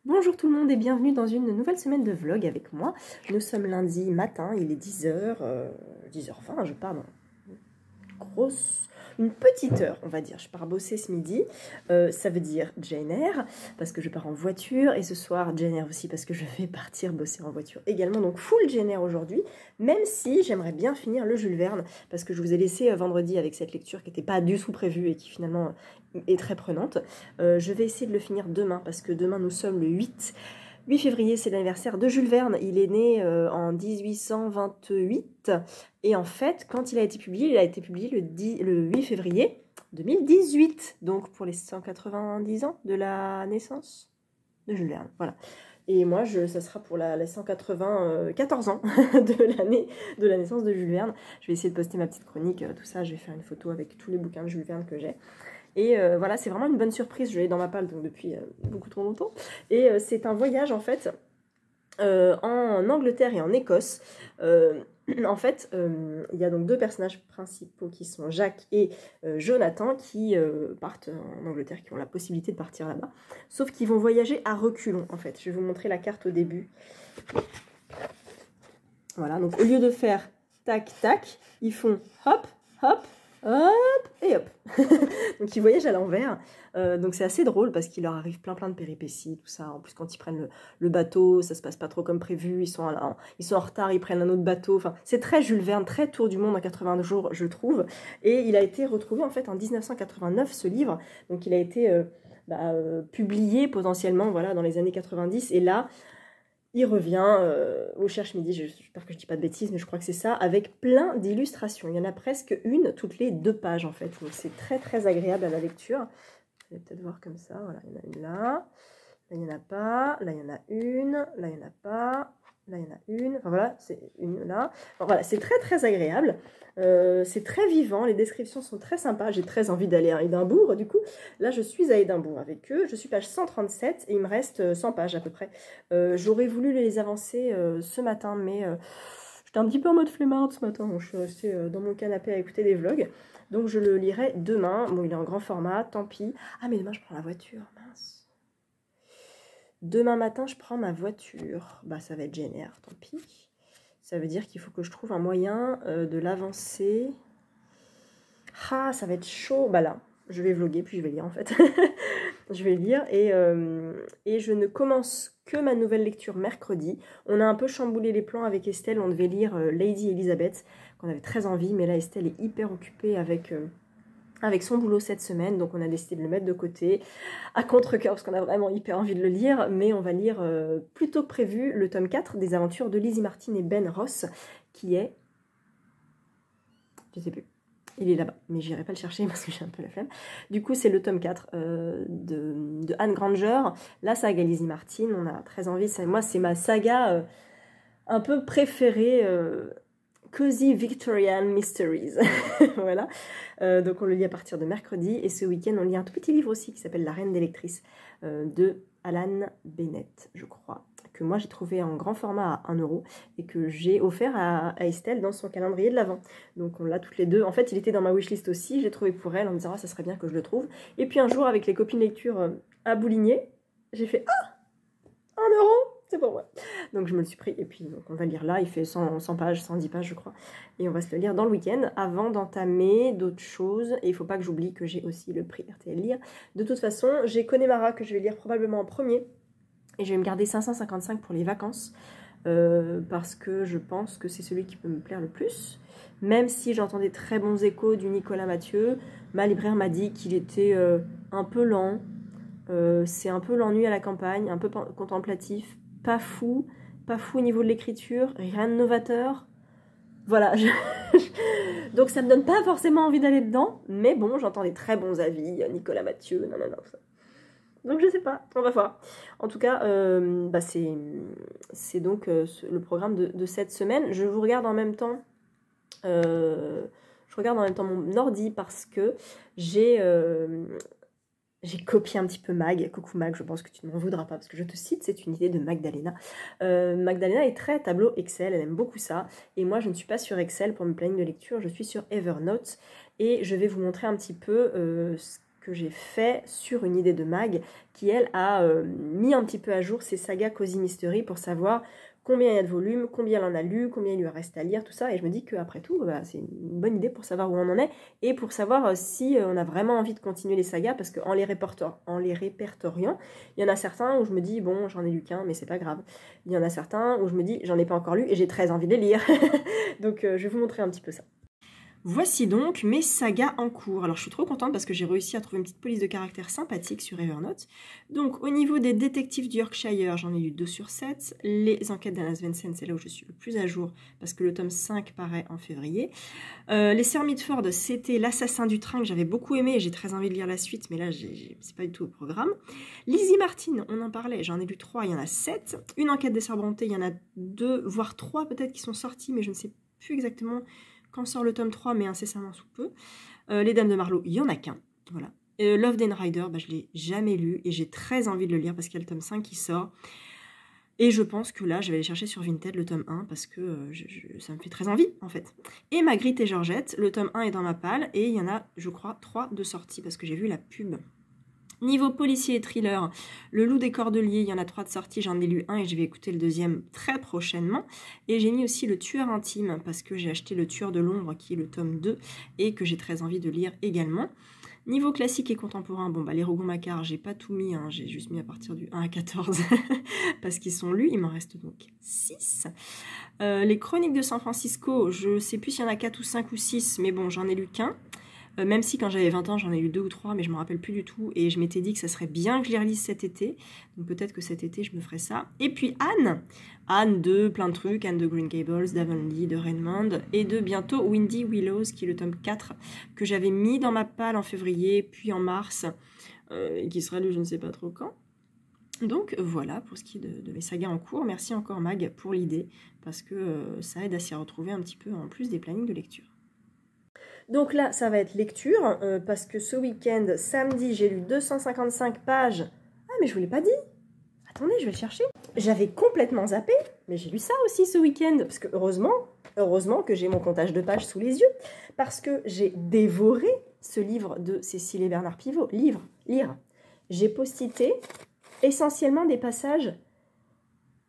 Bonjour tout le monde et bienvenue dans une nouvelle semaine de vlog avec moi. Nous sommes lundi matin, il est 10h, 10h20, je pars dans une petite heure, on va dire. Je pars bosser ce midi, ça veut dire Jane Eyre, parce que je pars en voiture, et ce soir Jane Eyre aussi, parce que je vais partir bosser en voiture également. Donc full Jane Eyre aujourd'hui, même si j'aimerais bien finir le Jules Verne, parce que je vous ai laissé vendredi avec cette lecture qui n'était pas du tout prévue et qui finalement est très prenante. Je vais essayer de le finir demain, parce que demain nous sommes le 8 février, c'est l'anniversaire de Jules Verne. Il est né en 1828. Et en fait, quand il a été publié le 8 février 2018. Donc pour les 190 ans de la naissance de Jules Verne. Voilà. Et moi, ça sera pour les 194 ans de la naissance de Jules Verne. Je vais essayer de poster ma petite chronique, tout ça. Je vais faire une photo avec tous les bouquins de Jules Verne que j'ai. Et voilà, c'est vraiment une bonne surprise. Je l'ai dans ma palle donc depuis beaucoup trop longtemps. Et c'est un voyage en fait en Angleterre et en Écosse. En fait, il y a donc deux personnages principaux qui sont Jacques et Jonathan qui partent en Angleterre, qui ont la possibilité de partir là-bas. Sauf qu'ils vont voyager à reculons en fait. Je vais vous montrer la carte au début. Voilà, donc au lieu de faire tac tac, ils font hop, hop, hop et hop. Donc ils voyagent à l'envers. Donc c'est assez drôle parce qu'il leur arrive plein de péripéties, tout ça. En plus quand ils prennent le bateau, ça se passe pas trop comme prévu. Ils sont en retard, ils prennent un autre bateau. Enfin, c'est très Jules Verne, très Tour du monde en 80 jours, je trouve. Et il a été retrouvé en fait en 1989 ce livre. Donc il a été publié potentiellement voilà dans les années 90. Et là il revient au Cherche-Midi, j'espère que je dis pas de bêtises, mais je crois que c'est ça, avec plein d'illustrations. Il y en a presque une toutes les 2 pages en fait. Donc c'est très agréable à la lecture. Vous allez peut-être voir comme ça, voilà, il y en a une là, là il n'y en a pas, là il y en a une, là il n'y en a pas, là il y en a une, enfin voilà, c'est une là. Enfin, voilà, c'est très agréable, c'est très vivant, les descriptions sont très sympas, j'ai très envie d'aller à Édimbourg, du coup, là je suis à Édimbourg avec eux, je suis page 137 et il me reste 100 pages à peu près. J'aurais voulu les avancer ce matin, mais j'étais un petit peu en mode flemmarde ce matin, donc je suis restée dans mon canapé à écouter des vlogs, donc je le lirai demain. Bon, il est en grand format, tant pis. Ah, mais demain je prends la voiture, mince. Demain matin, je prends ma voiture. Bah, ça va être Jane Eyre, tant pis. Ça veut dire qu'il faut que je trouve un moyen de l'avancer. Ah, ça va être chaud. Bah là, je vais vlogger, puis je vais lire en fait. Je vais lire et je ne commence que ma nouvelle lecture mercredi. On a un peu chamboulé les plans avec Estelle. On devait lire Lady Elizabeth, qu'on avait très envie. Mais là, Estelle est hyper occupée avec son boulot cette semaine, donc on a décidé de le mettre de côté à contre-cœur parce qu'on a vraiment hyper envie de le lire, mais on va lire plus tôt que prévu le tome 4 des aventures de Lizzie Martin et Ben Ross, qui est... je sais plus, il est là-bas, mais j'irai pas le chercher parce que j'ai un peu la flemme. Du coup, c'est le tome 4 de Anne Granger, la saga Lizzie Martin, on a très envie, moi c'est ma saga un peu préférée... Cozy Victorian Mysteries. Voilà. Donc on le lit à partir de mercredi. Et ce week-end, on lit un tout petit livre aussi qui s'appelle La Reine des lectrices de Alan Bennett, je crois. Que moi j'ai trouvé en grand format à 1 € et que j'ai offert à Estelle dans son calendrier de l'Avent. Donc on l'a toutes les deux. En fait, il était dans ma wishlist aussi. J'ai trouvé pour elle en me disant ça serait bien que je le trouve. Et puis un jour, avec les copines lecture à Bouligné, j'ai fait 1 €, c'est pour moi. Donc je me le suis pris et puis donc, on va lire là, il fait 100 pages, 110 pages je crois. Et on va se le lire dans le week-end avant d'entamer d'autres choses. Et il ne faut pas que j'oublie que j'ai aussi le prix RTL Lire. De toute façon, j'ai Connemara que je vais lire probablement en premier. Et je vais me garder 555 pour les vacances. Parce que je pense que c'est celui qui peut me plaire le plus. Même si j'entends des très bons échos du Nicolas Mathieu, ma libraire m'a dit qu'il était un peu lent. C'est un peu l'ennui à la campagne, un peu contemplatif, pas fou au niveau de l'écriture, rien de novateur. Voilà, donc ça me donne pas forcément envie d'aller dedans, mais bon, j'entends des très bons avis, Nicolas Mathieu, non, ça. Donc je sais pas, on va voir. En tout cas, c'est donc le programme de cette semaine. Je vous regarde en même temps... je regarde en même temps mon ordi parce que j'ai copié un petit peu Mag. Coucou Mag, je pense que tu ne m'en voudras pas parce que je te cite, c'est une idée de Magdalena. Magdalena est très tableau Excel, elle aime beaucoup ça. Et moi, je ne suis pas sur Excel pour mes plannings de lecture, je suis sur Evernote. Et je vais vous montrer un petit peu ce que j'ai fait sur une idée de Mag qui, elle, a mis un petit peu à jour ses sagas Cozy Mystery pour savoir combien il y a de volumes, combien elle en a lu, combien il lui reste à lire, tout ça. Et je me dis qu'après tout, bah, c'est une bonne idée pour savoir où on en est et pour savoir si on a vraiment envie de continuer les sagas, parce qu'en les répertoriant, il y en a certains où je me dis, bon, j'en ai lu qu'un, mais c'est pas grave. Il y en a certains où je me dis, j'en ai pas encore lu et j'ai très envie de les lire. Donc je vais vous montrer un petit peu ça. Voici donc mes sagas en cours. Alors je suis trop contente parce que j'ai réussi à trouver une petite police de caractère sympathique sur Evernote. Donc au niveau des détectives du Yorkshire, j'en ai lu 2 sur 7. Les enquêtes d'Anna Svensson, c'est là où je suis le plus à jour parce que le tome 5 paraît en février. Les Sir Mitford, c'était l'assassin du train que j'avais beaucoup aimé et j'ai très envie de lire la suite, mais là c'est pas du tout au programme. Lizzie Martin, on en parlait, j'en ai lu 3, il y en a 7. Une enquête des Sœurs Brontë, il y en a 2, voire 3 peut-être qui sont sortis, mais je ne sais plus exactement quand sort le tome 3, mais incessamment sous peu. Les Dames de Marlowe, il n'y en a qu'un. Voilà. Love Dan Rider, bah, je ne l'ai jamais lu et j'ai très envie de le lire parce qu'il y a le tome 5 qui sort. Et je pense que là, je vais aller chercher sur Vinted le tome 1 parce que ça me fait très envie, en fait. Et Magritte et Georgette, le tome 1 est dans ma palle et il y en a, je crois, 3 de sortie parce que j'ai vu la pub. Niveau policier et thriller, Le Loup des Cordeliers, il y en a 3 de sortie, j'en ai lu un et je vais écouter le deuxième très prochainement. Et j'ai mis aussi Le Tueur Intime parce que j'ai acheté Le Tueur de l'Ombre qui est le tome 2 et que j'ai très envie de lire également. Niveau classique et contemporain, bon bah les Rougon-Macquart, j'ai pas tout mis, hein, j'ai juste mis à partir du 1 à 14 parce qu'ils sont lus, il m'en reste donc 6. Les Chroniques de San Francisco, je sais plus s'il y en a 4 ou 5 ou 6, mais bon, j'en ai lu qu'un. Même si quand j'avais 20 ans, j'en ai eu 2 ou 3, mais je ne me rappelle plus du tout. Et je m'étais dit que ça serait bien que je les relise cet été. Donc peut-être que cet été, je me ferai ça. Et puis Anne de plein de trucs. Anne de Green Gables, d'Avonlea, de Raymond. Et de bientôt Windy Willows, qui est le tome 4, que j'avais mis dans ma palle en février, puis en mars, et qui sera lu je ne sais pas trop quand. Donc voilà pour ce qui est de mes sagas en cours. Merci encore Mag pour l'idée, parce que ça aide à s'y retrouver un petit peu en plus des plannings de lecture. Donc là, ça va être lecture, parce que ce week-end, samedi, j'ai lu 255 pages. Ah, mais je vous l'ai pas dit. Attendez, je vais le chercher. J'avais complètement zappé, mais j'ai lu ça aussi ce week-end, parce que heureusement que j'ai mon comptage de pages sous les yeux, parce que j'ai dévoré ce livre de Cécile et Bernard Pivot. Lire. J'ai postité essentiellement des passages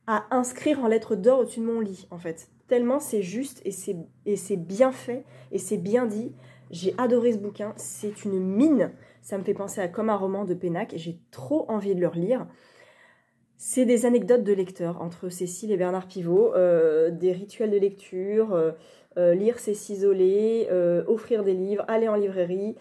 à inscrire en lettres d'or au-dessus de mon lit, en fait. Tellement c'est juste et c'est bien fait et c'est bien dit. J'ai adoré ce bouquin, c'est une mine. Ça me fait penser à comme un roman de Pénac et j'ai trop envie de le relire. C'est des anecdotes de lecteurs entre Cécile et Bernard Pivot, des rituels de lecture, lire c'est s'isoler, offrir des livres, aller en librairie,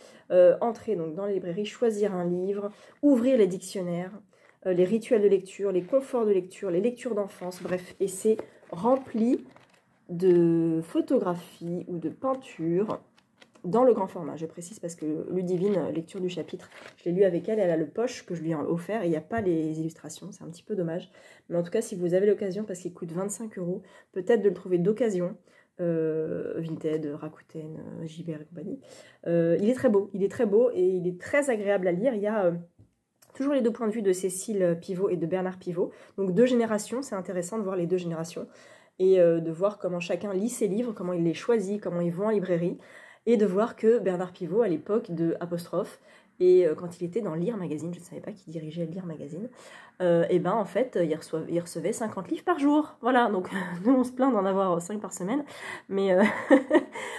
entrer donc dans les librairies, choisir un livre, ouvrir les dictionnaires, les rituels de lecture, les conforts de lecture, les lectures d'enfance, bref, et c'est rempli de photographies ou de peintures dans le grand format. Je précise parce que Ludivine, lecture du chapitre, je l'ai lu avec elle, elle a le poche que je lui ai offert et il n'y a pas les illustrations, c'est un petit peu dommage. Mais en tout cas, si vous avez l'occasion, parce qu'il coûte 25 €, peut-être de le trouver d'occasion, Vinted, Rakuten, JBR et compagnie. Il est très beau et il est très agréable à lire. Il y a toujours les 2 points de vue de Cécile Pivot et de Bernard Pivot, donc 2 générations, c'est intéressant de voir les 2 générations et de voir comment chacun lit ses livres, comment il les choisit, comment ils vont en librairie, et de voir que Bernard Pivot, à l'époque de Apostrophe, et quand il était dans Lire Magazine, je ne savais pas qu'il dirigeait Lire Magazine, et ben en fait, il recevait 50 livres par jour. Voilà, donc nous on se plaint d'en avoir 5 par semaine, mais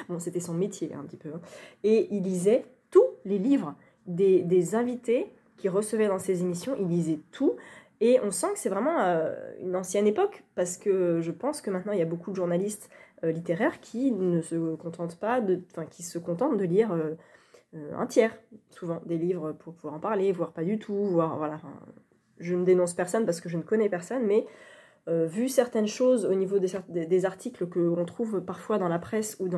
bon, c'était son métier un petit peu. Hein. Et il lisait tous les livres des invités qu'il recevait dans ses émissions, il lisait tout. Et on sent que c'est vraiment une ancienne époque, parce que je pense que maintenant il y a beaucoup de journalistes littéraires qui ne se contentent pas qui se contentent de lire un tiers, souvent, des livres pour pouvoir en parler, voire pas du tout, voire voilà. Je ne dénonce personne parce que je ne connais personne, mais vu certaines choses au niveau des articles que l'on trouve parfois dans la presse ou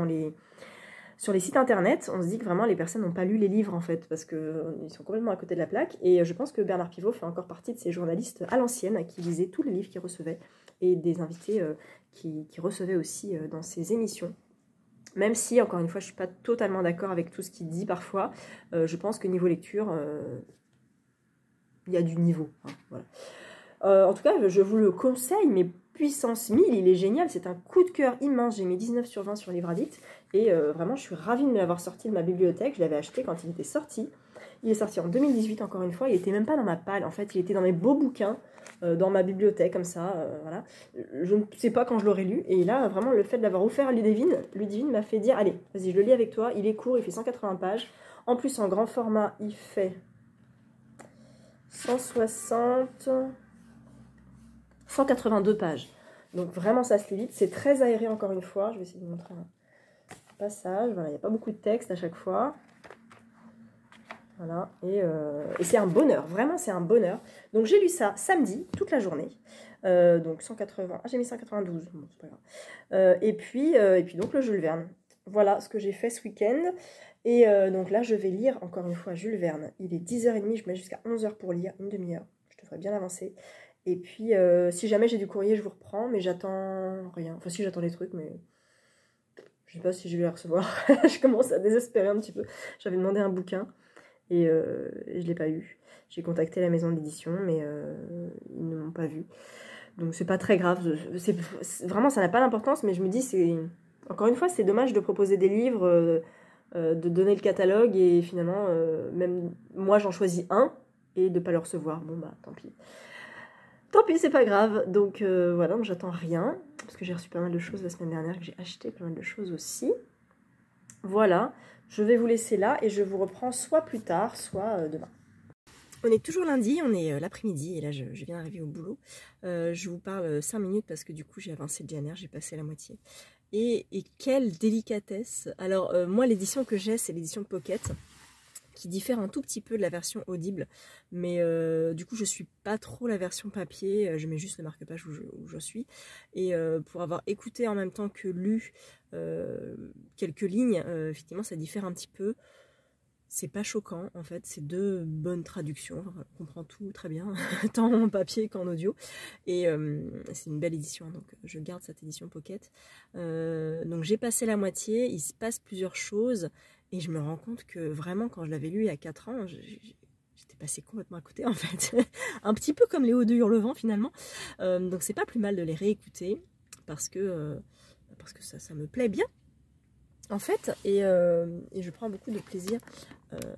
sur les sites internet, on se dit que vraiment les personnes n'ont pas lu les livres en fait, parce qu'ils sont complètement à côté de la plaque. Et je pense que Bernard Pivot fait encore partie de ces journalistes à l'ancienne qui lisaient tous les livres qu'il recevait et des invités qui recevaient aussi dans ses émissions. Même si, encore une fois, je ne suis pas totalement d'accord avec tout ce qu'il dit parfois, je pense que niveau lecture, il y a du niveau. Hein, voilà. En tout cas, je vous le conseille, mais puissance 1000, il est génial, c'est un coup de cœur immense, j'ai mis 19 sur 20 sur Livradit, et vraiment je suis ravie de me l'avoir sorti de ma bibliothèque, je l'avais acheté quand il était sorti, Il est sorti en 2018, encore une fois. Il était même pas dans ma palle, en fait. Il était dans mes beaux bouquins, dans ma bibliothèque, comme ça. Voilà. Je ne sais pas quand je l'aurais lu. Et là, vraiment, le fait de l'avoir offert à Ludivine m'a fait dire, allez, vas-y, je le lis avec toi. Il est court, il fait 180 pages. En plus, en grand format, il fait 182 pages. Donc vraiment, ça se lit vite. C'est très aéré, encore une fois. Je vais essayer de vous montrer un passage. Voilà, il n'y a pas beaucoup de texte à chaque fois. Voilà, et c'est un bonheur, vraiment c'est un bonheur. Donc j'ai lu ça samedi, toute la journée, donc 180, j'ai mis 192, bon, c'est pas grave. Et puis donc le Jules Verne. Voilà ce que j'ai fait ce week-end. Et donc là je vais lire encore une fois Jules Verne. Il est 10h30, je mets jusqu'à 11h pour lire, une demi-heure, je devrais bien avancer. Et puis si jamais j'ai du courrier je vous reprends, mais j'attends rien, enfin si j'attends des trucs, mais je sais pas si je vais les recevoir. Je commence à désespérer un petit peu. J'avais demandé un bouquin. Et je ne l'ai pas eu. J'ai contacté la maison d'édition, mais ils ne m'ont pas vu. Donc c'est pas très grave. Vraiment, ça n'a pas d'importance, mais je me dis, encore une fois, c'est dommage de proposer des livres, de donner le catalogue, et finalement, même moi, j'en choisis un, et de ne pas le recevoir. Bon, bah, tant pis. Tant pis, c'est pas grave. Donc voilà, donc j'attends rien, parce que j'ai reçu pas mal de choses la semaine dernière, que j'ai acheté pas mal de choses aussi. Voilà, je vais vous laisser là et je vous reprends soit plus tard, soit demain. On est toujours lundi, on est l'après-midi et là je viens d'arriver au boulot. Je vous parle 5 minutes parce que du coup j'ai avancé le GNR, j'ai passé la moitié. Et quelle délicatesse! Alors moi l'édition que j'ai c'est l'édition Pocket, qui diffère un tout petit peu de la version audible, mais du coup je suis pas trop la version papier, je mets juste le marque-page où je suis, et pour avoir écouté en même temps que lu quelques lignes, effectivement ça diffère un petit peu. C'est pas choquant en fait, c'est deux bonnes traductions, enfin, on comprend tout très bien, tant en papier qu'en audio, et c'est une belle édition, donc je garde cette édition Pocket. Donc j'ai passé la moitié, il se passe plusieurs choses, et je me rends compte que vraiment quand je l'avais lu il y a 4 ans, j'étais passée complètement à côté en fait, un petit peu comme les Hauts de Hurlevent finalement, donc c'est pas plus mal de les réécouter, parce que ça me plaît bien. En fait, et je prends beaucoup de plaisir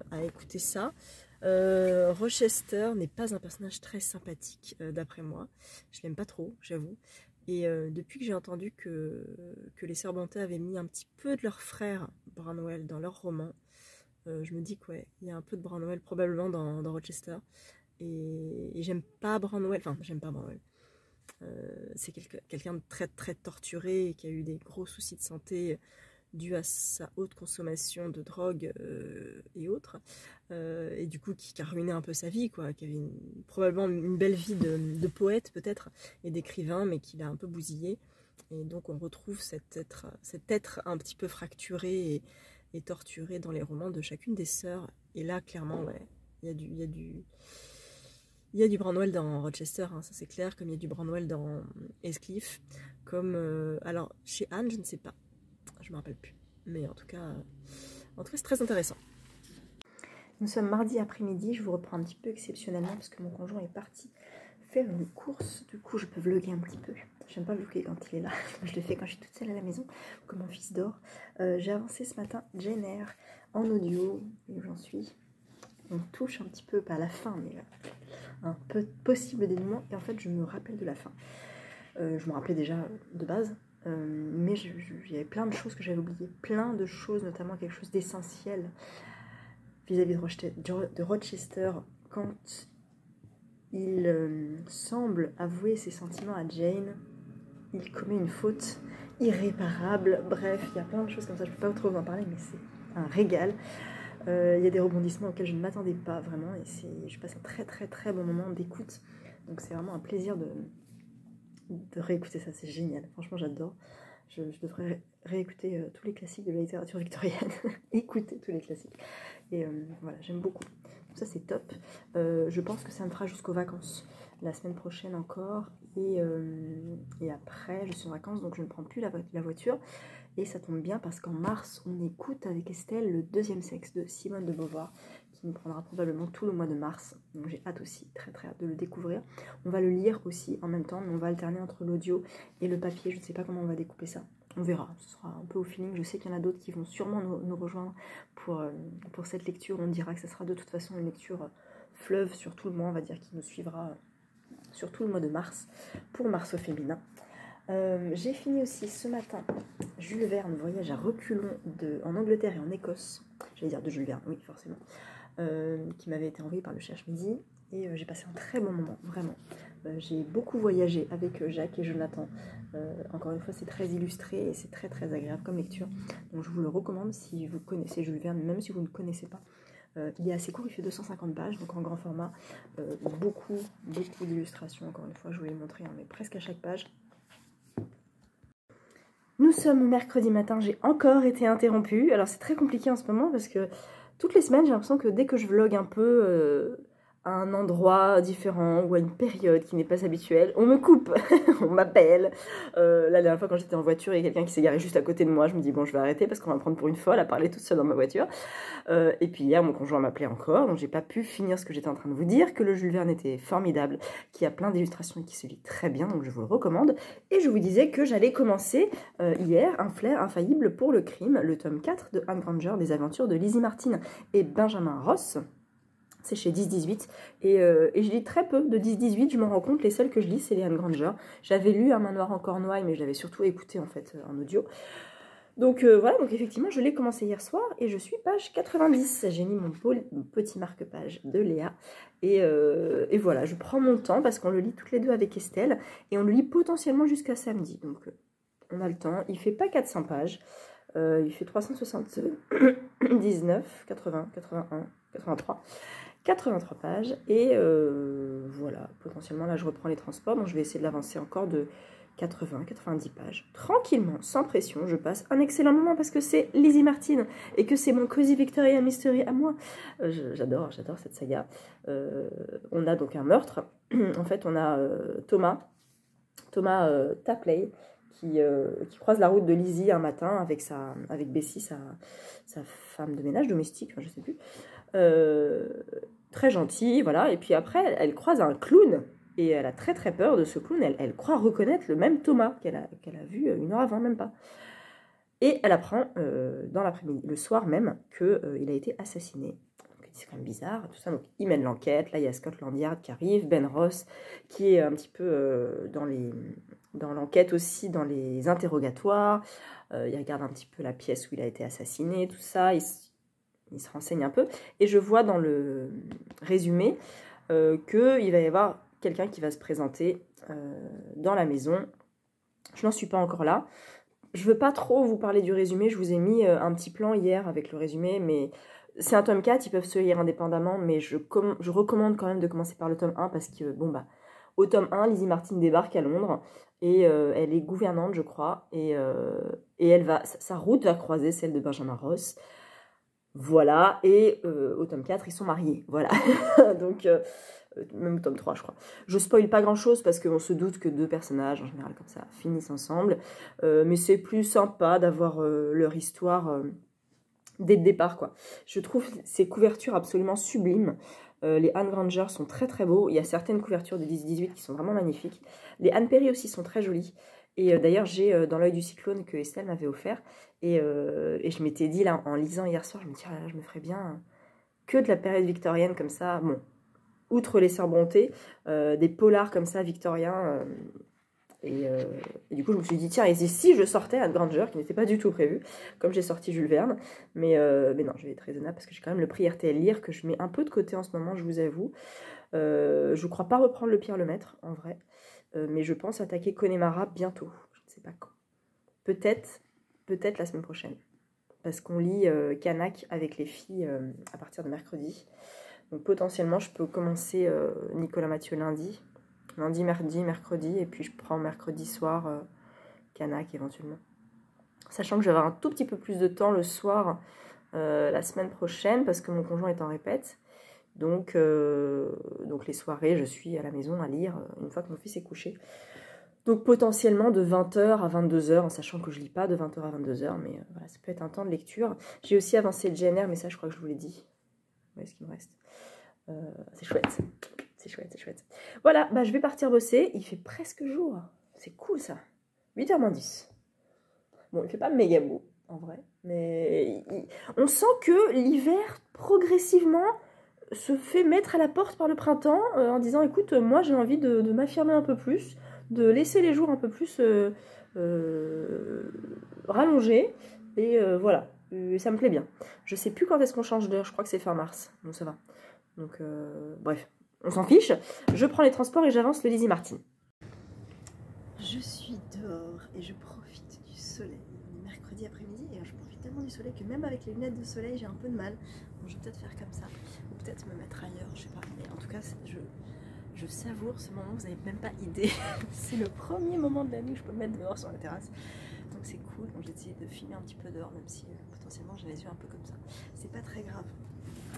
à écouter ça. Rochester n'est pas un personnage très sympathique, d'après moi. Je l'aime pas trop, j'avoue. Et depuis que j'ai entendu que les Sœurs Brontë avaient mis un petit peu de leur frère Branwell dans leur roman, je me dis qu'il y a un peu de Branwell probablement dans Rochester. Et j'aime pas Branwell, enfin j'aime pas Branwell. C'est quelqu'un de très très torturé et qui a eu des gros soucis de santé dû à sa haute consommation de drogue et autres, et du coup qui a ruiné un peu sa vie, quoi, qui avait probablement une belle vie de poète peut-être, et d'écrivain, mais qui l'a un peu bousillé, et donc on retrouve cet être un petit peu fracturé et torturé dans les romans de chacune des sœurs, et là clairement ouais, il y a du Branwell dans Rochester, hein, ça c'est clair, comme il y a du Branwell dans Heathcliff, comme alors chez Anne je ne sais pas, je me rappelle plus, mais en tout cas c'est très intéressant. Nous sommes mardi après-midi, je vous reprends un petit peu exceptionnellement parce que mon conjoint est parti faire une course, du coup je peux vlogger un petit peu. J'aime pas vlogger quand il est là, je le fais quand je suis toute seule à la maison, quand mon fils dort. J'ai avancé ce matin Jane Eyre en audio, et où j'en suis. On touche un petit peu, pas à la fin, mais un peu possible dénouement, et en fait je me rappelle de la fin. Je me rappelais déjà de base. Mais il y avait plein de choses que j'avais oubliées, plein de choses, notamment quelque chose d'essentiel vis-à-vis de Rochester, quand il semble avouer ses sentiments à Jane, il commet une faute irréparable. Bref, il y a plein de choses comme ça, je ne peux pas trop vous en parler, mais c'est un régal. Il y a des rebondissements auxquels je ne m'attendais pas vraiment, et je passe un très très très bon moment d'écoute, donc c'est vraiment un plaisir de réécouter ça, c'est génial, franchement j'adore. Je devrais réécouter tous les classiques de la littérature victorienne, écouter tous les classiques, et voilà, j'aime beaucoup, donc ça c'est top. Je pense que ça me fera jusqu'aux vacances, la semaine prochaine encore, et après je suis en vacances, donc je ne prends plus la voiture, et ça tombe bien parce qu'en mars on écoute avec Estelle le deuxième sexe de Simone de Beauvoir, qui nous prendra probablement tout le mois de mars, donc j'ai hâte aussi, très très hâte de le découvrir. On va le lire aussi en même temps, mais on va alterner entre l'audio et le papier, je ne sais pas comment on va découper ça, On verra, ce sera un peu au feeling. Je sais qu'il y en a d'autres qui vont sûrement nous rejoindre pour cette lecture. On dira que ce sera de toute façon une lecture fleuve sur tout le mois, on va dire, qui nous suivra sur tout le mois de mars, pour Mars au féminin. J'ai fini aussi ce matin Jules Verne, Voyage à reculons en Angleterre et en Écosse. J'allais dire de Jules Verne, oui, forcément. Qui m'avait été envoyé par le Cherche-Midi. Et j'ai passé un très bon moment, vraiment. J'ai beaucoup voyagé avec Jacques et Jonathan. Encore une fois, c'est très illustré et c'est très très agréable comme lecture. Donc je vous le recommande si vous connaissez Jules Verne, même si vous ne connaissez pas. Il est assez court, il fait 250 pages, donc en grand format. Beaucoup d'illustrations, encore une fois, je vous l'ai montré, mais presque à chaque page. Nous sommes mercredi matin, j'ai encore été interrompue. Alors c'est très compliqué en ce moment parce que toutes les semaines, j'ai l'impression que dès que je vlog un peu à un endroit différent ou à une période qui n'est pas habituelle, on me coupe, on m'appelle. La dernière fois quand j'étais en voiture, il y a quelqu'un qui s'est garé juste à côté de moi. Je me dis bon, je vais arrêter parce qu'on va me prendre pour une folle à parler toute seule dans ma voiture. Et puis hier, mon conjoint m'appelait encore, donc j'ai pas pu finir ce que j'étais en train de vous dire, que le Jules Verne était formidable, qu'il y a plein d'illustrations et qui se lit très bien, donc je vous le recommande. Et je vous disais que j'allais commencer hier un flair infaillible pour le crime, le tome 4 de Anne Granger, des aventures de Lizzie Martin et Benjamin Ross. C'est chez 10-18, et je lis très peu de 10-18, je m'en rends compte, les seules que je lis, c'est les Anne Granger. J'avais lu Un manoir en Cornouailles, mais je l'avais surtout écouté en fait en audio. Donc voilà, donc effectivement, je l'ai commencé hier soir, et je suis page 90. J'ai mis mon petit marque-page de Léa, et voilà, je prends mon temps, parce qu'on le lit toutes les deux avec Estelle, et on le lit potentiellement jusqu'à samedi, donc on a le temps. Il fait pas 400 pages, il fait 379, 80, 81, 83... 83 pages, et voilà, potentiellement là je reprends les transports, donc je vais essayer de l'avancer encore de 80-90 pages, tranquillement, sans pression. Je passe un excellent moment parce que c'est Lizzie Martin et que c'est mon Cozy Victorian Mystery à moi. J'adore cette saga. On a donc un meurtre, en fait on a Thomas Tapley qui croise la route de Lizzie un matin avec Bessie, sa femme de ménage domestique, enfin, je sais plus. Très gentille, voilà, et puis après elle croise un clown et elle a très très peur de ce clown. Elle croit reconnaître le même Thomas qu'elle a vu une heure avant, même pas, et elle apprend dans l'après-midi, le soir même, qu'il a été assassiné. Donc c'est quand même bizarre tout ça, donc il mène l'enquête. Là il y a Scotland Yard qui arrive, Ben Ross qui est un petit peu dans l'enquête aussi, dans les interrogatoires. Il regarde un petit peu la pièce où il a été assassiné, tout ça, il se renseigne un peu, et je vois dans le résumé qu'il va y avoir quelqu'un qui va se présenter dans la maison. Je n'en suis pas encore là. Je veux pas trop vous parler du résumé, je vous ai mis un petit plan hier avec le résumé, mais c'est un tome 4, ils peuvent se lire indépendamment, mais je recommande quand même de commencer par le tome 1, parce que, bon bah, au tome 1, Lizzie Martin débarque à Londres, et elle est gouvernante, je crois, et sa route va croiser celle de Benjamin Ross. Voilà, et au tome 4, ils sont mariés, voilà. Donc, même au tome 3, je crois. Je spoil pas grand-chose, parce qu'on se doute que deux personnages, en général, comme ça, finissent ensemble. Mais c'est plus sympa d'avoir leur histoire dès le départ, quoi. Je trouve ces couvertures absolument sublimes. Les Anne Granger sont très très beaux. Il y a certaines couvertures de 10-18 qui sont vraiment magnifiques. Les Anne Perry aussi sont très jolies. Et d'ailleurs, j'ai Dans l'œil du cyclone que Estelle m'avait offert. Et je m'étais dit, là, en lisant hier soir, je me dis, ah là, je me ferais bien que de la période victorienne comme ça. Bon, outre les Sœurs Brontë, des polars comme ça, victoriens. Et du coup, je me suis dit, tiens, et si je sortais Anne Granger, qui n'était pas du tout prévu, comme j'ai sorti Jules Verne. Mais non, je vais être raisonnable, parce que j'ai quand même le prix RTL Lire, que je mets un peu de côté en ce moment, je vous avoue. Je ne crois pas reprendre Le Pire le Maître, en vrai. Mais je pense attaquer Connemara bientôt. Je ne sais pas quand. Peut-être la semaine prochaine. Parce qu'on lit Canaque avec les filles à partir de mercredi. Donc potentiellement, je peux commencer Nicolas Mathieu lundi, mardi, mercredi. Et puis je prends mercredi soir Canaque éventuellement. Sachant que je vais avoir un tout petit peu plus de temps le soir la semaine prochaine, parce que mon conjoint est en répète. Donc les soirées, je suis à la maison à lire une fois que mon fils est couché. Donc potentiellement de 20h à 22h, en sachant que je lis pas de 20h à 22h, mais voilà, ça peut être un temps de lecture. J'ai aussi avancé le GNR, mais ça je crois que je vous l'ai dit. Où est-ce qu'il me reste? C'est chouette, c'est chouette. Voilà, bah, je vais partir bosser, il fait presque jour, c'est cool ça. 8h moins 10. Bon, il fait pas méga beau, en vrai, mais on sent que l'hiver, progressivement, se fait mettre à la porte par le printemps en disant, écoute, moi j'ai envie de m'affirmer un peu plus, de laisser les jours un peu plus rallongés, et voilà, ça me plaît bien. Je sais plus quand est-ce qu'on change d'heure, je crois que c'est fin mars, donc ça va. Donc bref, on s'en fiche. Je prends les transports et j'avance le Lizzie Martin. Je suis dehors et je profite du soleil. On est mercredi après-midi et je profite tellement du soleil que même avec les lunettes de soleil, j'ai un peu de mal. Donc je vais peut-être faire comme ça, ou peut-être me mettre ailleurs, je sais pas. Mais en tout cas, je savoure ce moment, vous n'avez même pas idée. C'est le premier moment de la nuit où je peux me mettre dehors sur la terrasse. Donc c'est cool. Donc j'ai essayé de filmer un petit peu dehors, même si potentiellement j'ai les yeux un peu comme ça. C'est pas très grave.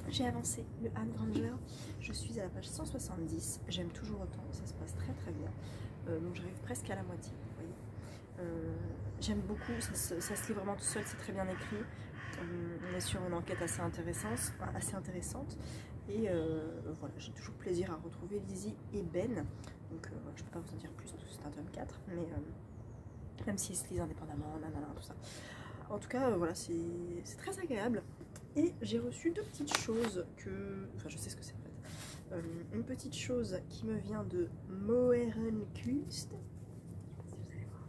J'ai avancé le Anne Granger, je suis à la page 170, j'aime toujours autant, ça se passe très très bien, donc j'arrive presque à la moitié, vous voyez. J'aime beaucoup, ça se lit vraiment tout seul, c'est très bien écrit, on est sur une enquête assez intéressante, et voilà, j'ai toujours plaisir à retrouver Lizzie et Ben, donc je ne peux pas vous en dire plus parce que c'est un tome 4, mais même s'ils se lisent indépendamment, nanana, tout ça. En tout cas, voilà, c'est très agréable. Et j'ai reçu deux petites choses que... Enfin, je sais ce que c'est en fait. Une petite chose qui me vient de Moerenkunst. Je sais pas si vous allez voir.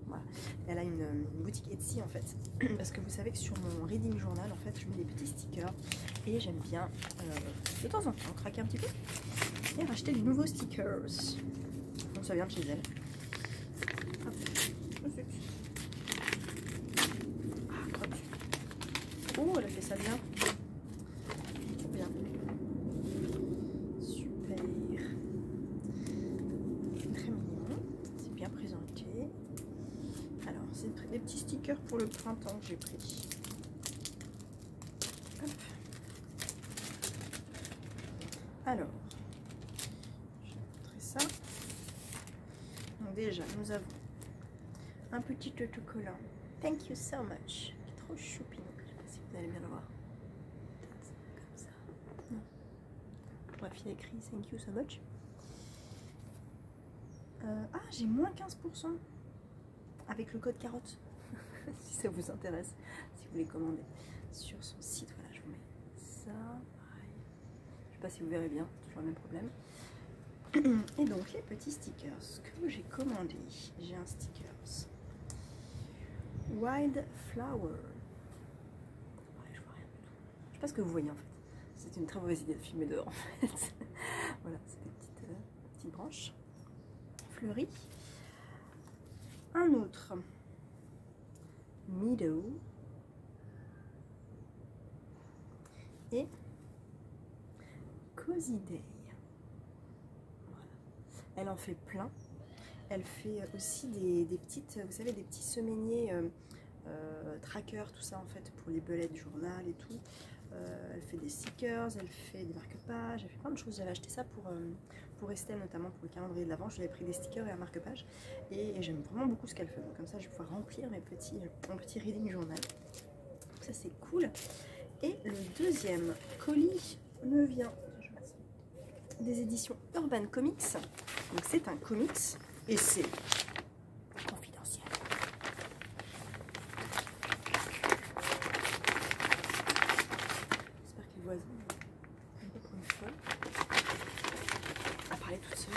Voilà. Elle a une boutique Etsy en fait. Parce que vous savez que sur mon reading journal, en fait, je mets des petits stickers. Et j'aime bien, de temps en temps, craquer un petit peu. Et racheter de nouveaux stickers. Donc ça vient de chez elle. Hop. Oh, elle a fait ça bien. Trop bien. Super. Très mignon. C'est bien présenté. Alors, c'est des petits stickers pour le printemps que j'ai pris. Hop. Alors, je vais vous montrer ça. Donc déjà, nous avons un petit autocollant. Thank you so much. Qui est trop choupinou. Si vous allez bien le voir. Peut-être comme ça. Non. Bref, il y a écrit thank you so much. Ah, j'ai moins 15% avec le code carotte. Si ça vous intéresse, si vous voulez commander sur son site. Voilà, je vous mets ça. Pareil. Je sais pas si vous verrez bien, toujours le même problème. Et donc, les petits stickers que j'ai commandés. J'ai un stickers Wildflower. Je sais pas ce que vous voyez en fait. C'est une très mauvaise idée de filmer dehors en fait. Voilà, c'est des petites branches fleuries. Un autre Meadow. Et Cozy Day. Voilà. Elle en fait plein. Elle fait aussi des petites, vous savez, des petits semainiers trackers, tout ça en fait, pour les bullets du journal et tout. Elle fait des stickers, elle fait des marque-pages, elle fait plein de choses. J'avais acheté ça pour Estelle, notamment pour le calendrier de l'Avent. Je lui avais pris des stickers et un marque-page. Et j'aime vraiment beaucoup ce qu'elle fait. Donc comme ça, je vais pouvoir remplir mon petit reading journal. Donc ça, c'est cool. Et le deuxième colis me vient des éditions Urban Comics. Donc c'est un comics et c'est confidentiel. J'espère qu'il voit un peu pour une fois. À parler toute seule.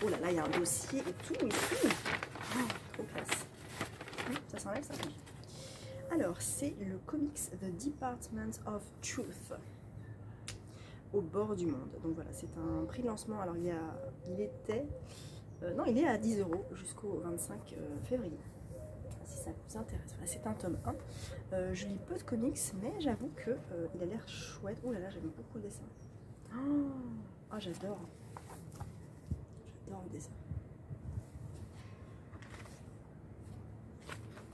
Oh là là, il y a un dossier et tout. Oh, trop classe. Ça s'enlève, ça. Alors, c'est le comics The Department of Truth. Au bord du monde. Donc voilà, c'est un prix de lancement. Alors il est à 10 € jusqu'au 25 février. Si ça vous intéresse. Voilà, c'est un tome 1. Je lis peu de comics, mais j'avoue que il a l'air chouette. Oh là là, j'aime beaucoup le dessin. Oh, j'adore. J'adore le dessin.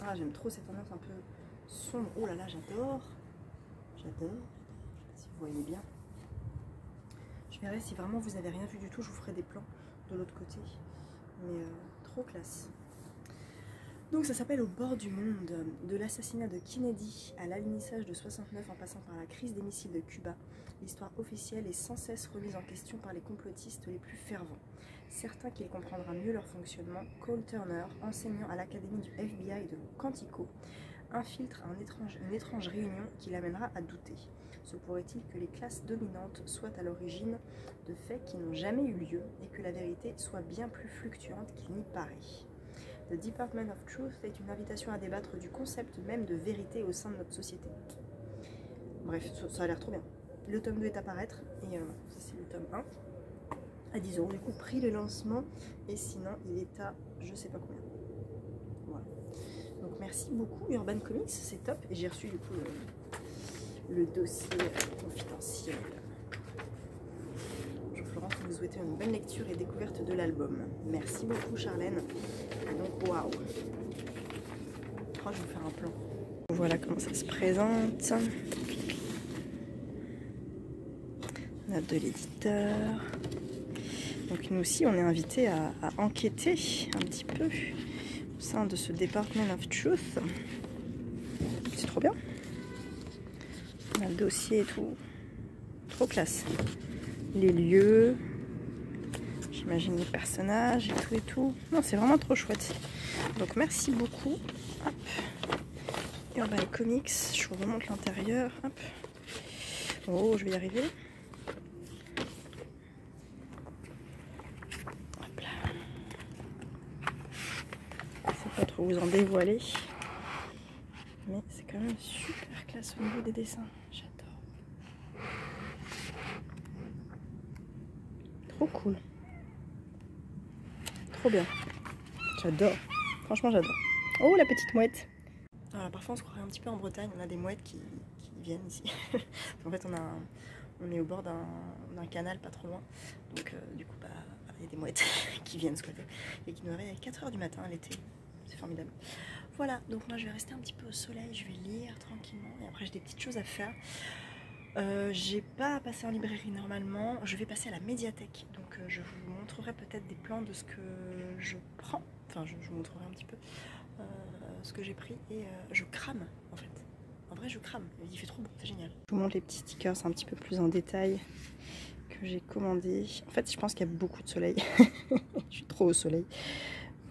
Ah, j'aime trop cette ambiance un peu sombre. Oh là là, j'adore. J'adore. Je sais pas si vous voyez bien. Je verrai si vraiment vous avez rien vu du tout, je vous ferai des plans de l'autre côté. Mais trop classe. Donc ça s'appelle Au bord du monde, de l'assassinat de Kennedy à l'alunissage de 69 en passant par la crise des missiles de Cuba. L'histoire officielle est sans cesse remise en question par les complotistes les plus fervents. Certain qu'il comprendra mieux leur fonctionnement, Cole Turner, enseignant à l'académie du FBI de Quantico, infiltre une étrange réunion qui l'amènera à douter. Se pourrait-il que les classes dominantes soient à l'origine de faits qui n'ont jamais eu lieu et que la vérité soit bien plus fluctuante qu'il n'y paraît. The Department of Truth est une invitation à débattre du concept même de vérité au sein de notre société. Bref, ça a l'air trop bien. Le tome 2 est à paraître, et ça c'est le tome 1, à 10 €. Du coup, prix de lancement, et sinon il est à je sais pas combien. Voilà. Donc merci beaucoup Urban Comics, c'est top. Et j'ai reçu du coup le dossier confidentiel. Florence, vous souhaitez une bonne lecture et découverte de l'album. Merci beaucoup Charlène. Donc waouh. Oh, je vais vous faire un plan. Voilà comment ça se présente. Note de l'éditeur. Donc nous aussi on est invités à enquêter un petit peu au sein de ce Department of Truth. C'est trop bien. On a le dossier et tout. Trop classe. Les lieux, j'imagine les personnages et tout. Non, c'est vraiment trop chouette. Donc merci beaucoup. Hop. Urban Comics, je vous remonte l'intérieur. Hop. Oh, je vais y arriver. Hop là. Je ne sais pas trop vous en dévoiler. Mais c'est quand même super classe au niveau des dessins. J'adore. Trop cool. Trop bien. J'adore. Franchement, j'adore. Oh, la petite mouette. Alors, parfois, on se croirait un petit peu en Bretagne. On a des mouettes qui viennent ici. En fait, on est au bord d'un canal pas trop loin. Donc, du coup, il y a des mouettes qui viennent squatter. Et qui nous réveillent à 4 h du matin l'été. C'est formidable. Voilà. Donc, moi, je vais rester un petit peu au soleil. Je vais lire tranquillement. Et après, j'ai des petites choses à faire. J'ai pas passé en librairie normalement, je vais passer à la médiathèque, donc je vous montrerai peut-être des plans de ce que je prends, enfin je vous montrerai un petit peu ce que j'ai pris et je crame en fait, en vrai je crame, il fait trop beau, c'est génial. Je vous montre les petits stickers un petit peu plus en détail que j'ai commandé. En fait je pense qu'il y a beaucoup de soleil, je suis trop au soleil.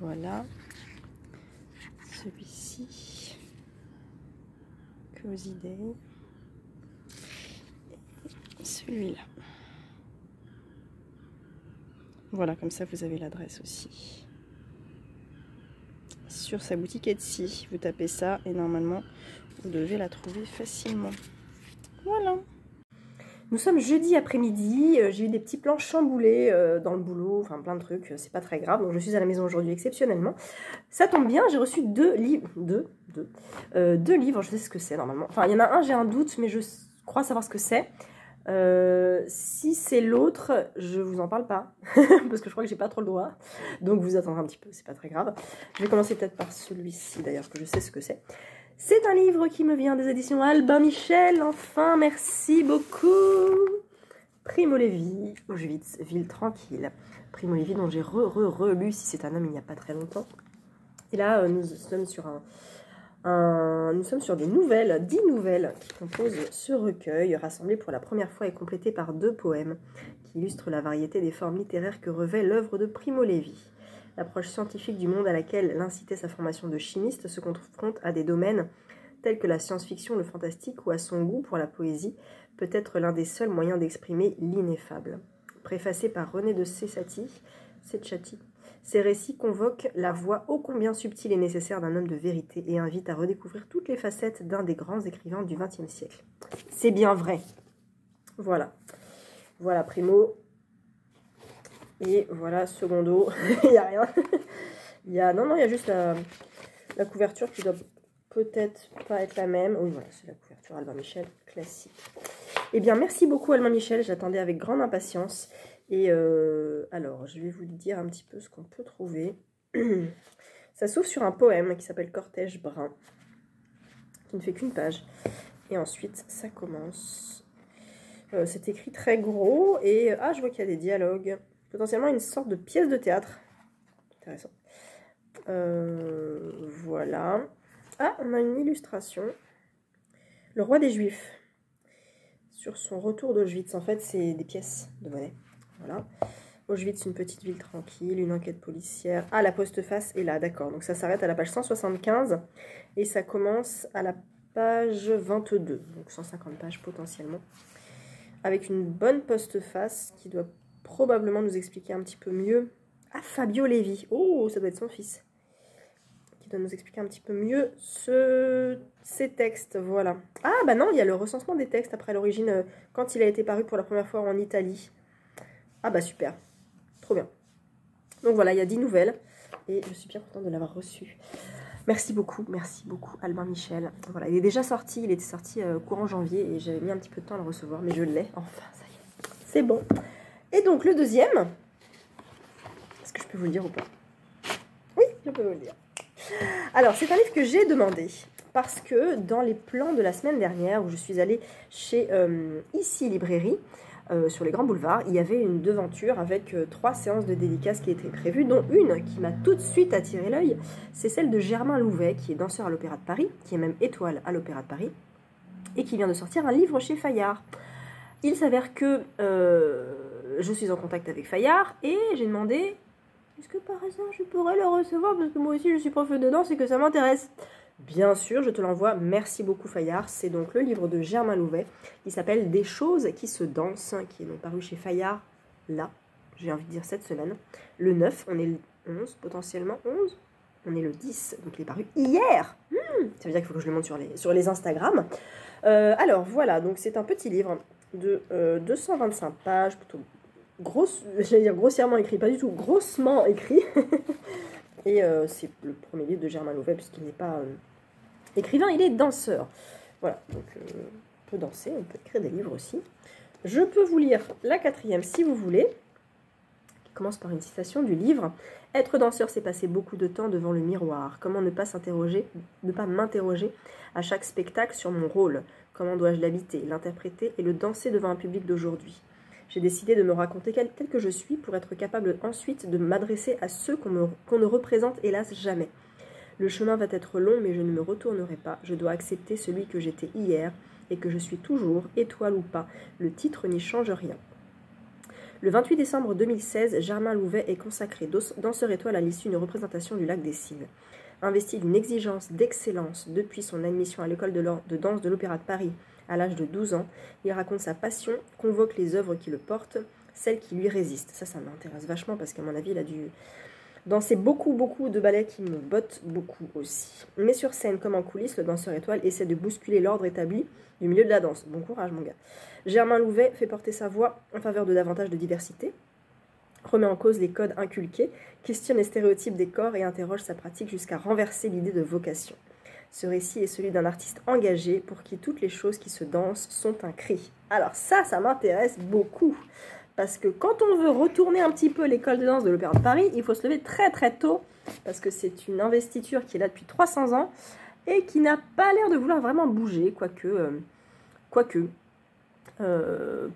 Voilà, celui-ci, Cozy Day. Celui-là. Voilà, comme ça vous avez l'adresse aussi. Sur sa boutique Etsy, vous tapez ça et normalement vous devez la trouver facilement. Voilà. Nous sommes jeudi après-midi, j'ai eu des petits plans chamboulés dans le boulot, enfin plein de trucs, c'est pas très grave, donc je suis à la maison aujourd'hui exceptionnellement. Ça tombe bien, j'ai reçu deux livres, je sais ce que c'est normalement. Enfin il y en a un, j'ai un doute, mais je crois savoir ce que c'est. Si c'est l'autre, je vous en parle pas, parce que je crois que j'ai pas trop le droit, donc vous attendrez un petit peu, c'est pas très grave. Je vais commencer peut-être par celui-ci d'ailleurs, que je sais ce que c'est. C'est un livre qui me vient des éditions Albin Michel, enfin, merci beaucoup. Primo Levi, Auschwitz, ville tranquille. Primo Levi, dont j'ai relu Si c'est un homme il n'y a pas très longtemps. Et là, nous sommes sur des nouvelles, 10 nouvelles qui composent ce recueil, rassemblé pour la première fois et complété par 2 poèmes qui illustrent la variété des formes littéraires que revêt l'œuvre de Primo Levi. L'approche scientifique du monde à laquelle l'incitait sa formation de chimiste se confronte à des domaines tels que la science-fiction, le fantastique ou à son goût pour la poésie, peut être l'un des seuls moyens d'exprimer l'ineffable. Préfacé par René de Cecchati, ces récits convoquent la voix ô combien subtile et nécessaire d'un homme de vérité et invitent à redécouvrir toutes les facettes d'un des grands écrivains du XXe siècle. C'est bien vrai. Voilà. Voilà Primo. Et voilà secondo. Il n'y a rien. Il y a juste la couverture qui doit peut-être pas être la même. Oui, voilà, c'est la couverture Albin Michel classique. Eh bien, merci beaucoup Albin Michel. J'attendais avec grande impatience. Et alors, je vais vous dire un petit peu ce qu'on peut trouver. Ça s'ouvre sur un poème qui s'appelle Cortège brun, qui ne fait qu'une page. Et ensuite, ça commence. C'est écrit très gros. Et je vois qu'il y a des dialogues. Potentiellement une sorte de pièce de théâtre. Intéressant. Voilà. Ah, on a une illustration. Le roi des Juifs. Sur son retour d'Auschwitz. En fait, c'est des pièces de monnaie. Voilà. Auschwitz, une petite ville tranquille, une enquête policière. Ah, la postface est là, d'accord. Donc ça s'arrête à la page 175 et ça commence à la page 22. Donc 150 pages potentiellement. Avec une bonne postface qui doit probablement nous expliquer un petit peu mieux. Ah, Fabio Levi. Oh, ça doit être son fils. Qui doit nous expliquer un petit peu mieux ces textes. Voilà. Ah, bah non, il y a le recensement des textes après l'origine, quand il a été paru pour la première fois en Italie. Ah, bah super. Trop bien. Donc voilà, il y a 10 nouvelles. Et je suis bien contente de l'avoir reçu. Merci beaucoup Albin Michel. Voilà, il est déjà sorti, il était sorti courant janvier et j'avais mis un petit peu de temps à le recevoir, mais je l'ai, enfin, ça y est. C'est bon. Et donc le deuxième, est-ce que je peux vous le dire ou pas? Oui, je peux vous le dire. Alors, c'est un livre que j'ai demandé parce que dans les plans de la semaine dernière, où je suis allée chez Ici Librairie, sur les grands boulevards, il y avait une devanture avec 3 séances de dédicaces qui étaient prévues, dont une qui m'a tout de suite attiré l'œil, c'est celle de Germain Louvet, qui est danseur à l'Opéra de Paris, qui est même étoile à l'Opéra de Paris, et qui vient de sortir un livre chez Fayard. Il s'avère que je suis en contact avec Fayard, et j'ai demandé, est-ce que par hasard je pourrais le recevoir, parce que moi aussi je suis prof de danse et que ça m'intéresse. Bien sûr, je te l'envoie. Merci beaucoup Fayard. C'est donc le livre de Germain Louvet qui s'appelle Des choses qui se dansent, qui est donc paru chez Fayard, là, j'ai envie de dire cette semaine. Le 9, on est le 11, potentiellement 11. On est le 10, donc il est paru hier. Ça veut dire qu'il faut que je le monte sur les Instagram. Alors voilà, donc c'est un petit livre de 225 pages, plutôt j'allais dire grossièrement écrit, pas du tout, grossement écrit. Et c'est le premier livre de Germain Louvet, puisqu'il n'est pas écrivain, il est danseur. Voilà, donc on peut danser, on peut écrire des livres aussi. Je peux vous lire la 4e si vous voulez, qui commence par une citation du livre. « Être danseur, c'est passer beaucoup de temps devant le miroir. Comment ne pas m'interroger à chaque spectacle sur mon rôle? Comment dois-je l'habiter, l'interpréter et le danser devant un public d'aujourd'hui ? J'ai décidé de me raconter tel que je suis pour être capable ensuite de m'adresser à ceux qu'on ne représente hélas jamais. Le chemin va être long, mais je ne me retournerai pas. Je dois accepter celui que j'étais hier et que je suis toujours, étoile ou pas. Le titre n'y change rien. » Le 28 décembre 2016, Germain Louvet est consacré danseur étoile à l'issue d'une représentation du Lac des Cygnes. Investi d'une exigence d'excellence depuis son admission à l'école de danse de l'Opéra de Paris à l'âge de 12 ans, il raconte sa passion, convoque les œuvres qui le portent, celles qui lui résistent. Ça m'intéresse vachement parce qu'à mon avis, il a dû danser beaucoup de ballets qui me bottent beaucoup aussi. Mais sur scène comme en coulisses, le danseur étoile essaie de bousculer l'ordre établi du milieu de la danse. Bon courage mon gars. Germain Louvet fait porter sa voix en faveur de davantage de diversité, remet en cause les codes inculqués, questionne les stéréotypes des corps et interroge sa pratique jusqu'à renverser l'idée de vocation. Ce récit est celui d'un artiste engagé pour qui toutes les choses qui se dansent sont un cri. Alors ça m'intéresse beaucoup. Parce que quand on veut retourner un petit peu l'école de danse de l'Opéra de Paris, il faut se lever très tôt, parce que c'est une investiture qui est là depuis 300 ans, et qui n'a pas l'air de vouloir vraiment bouger, quoique.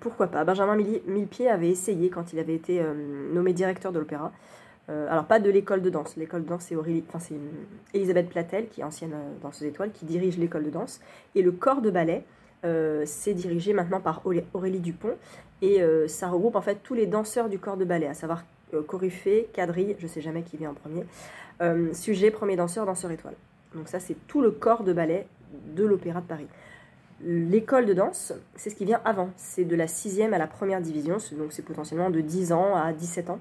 Pourquoi pas. Benjamin Millepied avait essayé quand il avait été nommé directeur de l'opéra. Alors pas de l'école de danse. L'école de danse, c'est Elisabeth Platel, qui est ancienne danseuse étoile, qui dirige l'école de danse. Et le corps de ballet, c'est dirigé maintenant par Aurélie Dupont. Et ça regroupe en fait tous les danseurs du corps de ballet, à savoir coryphée, quadrille, je sais jamais qui vient en premier, sujet, premier danseur, danseur étoile. Donc ça, c'est tout le corps de ballet de l'Opéra de Paris. L'école de danse, c'est ce qui vient avant. C'est de la 6e à la 1re division, donc c'est potentiellement de 10 ans à 17 ans,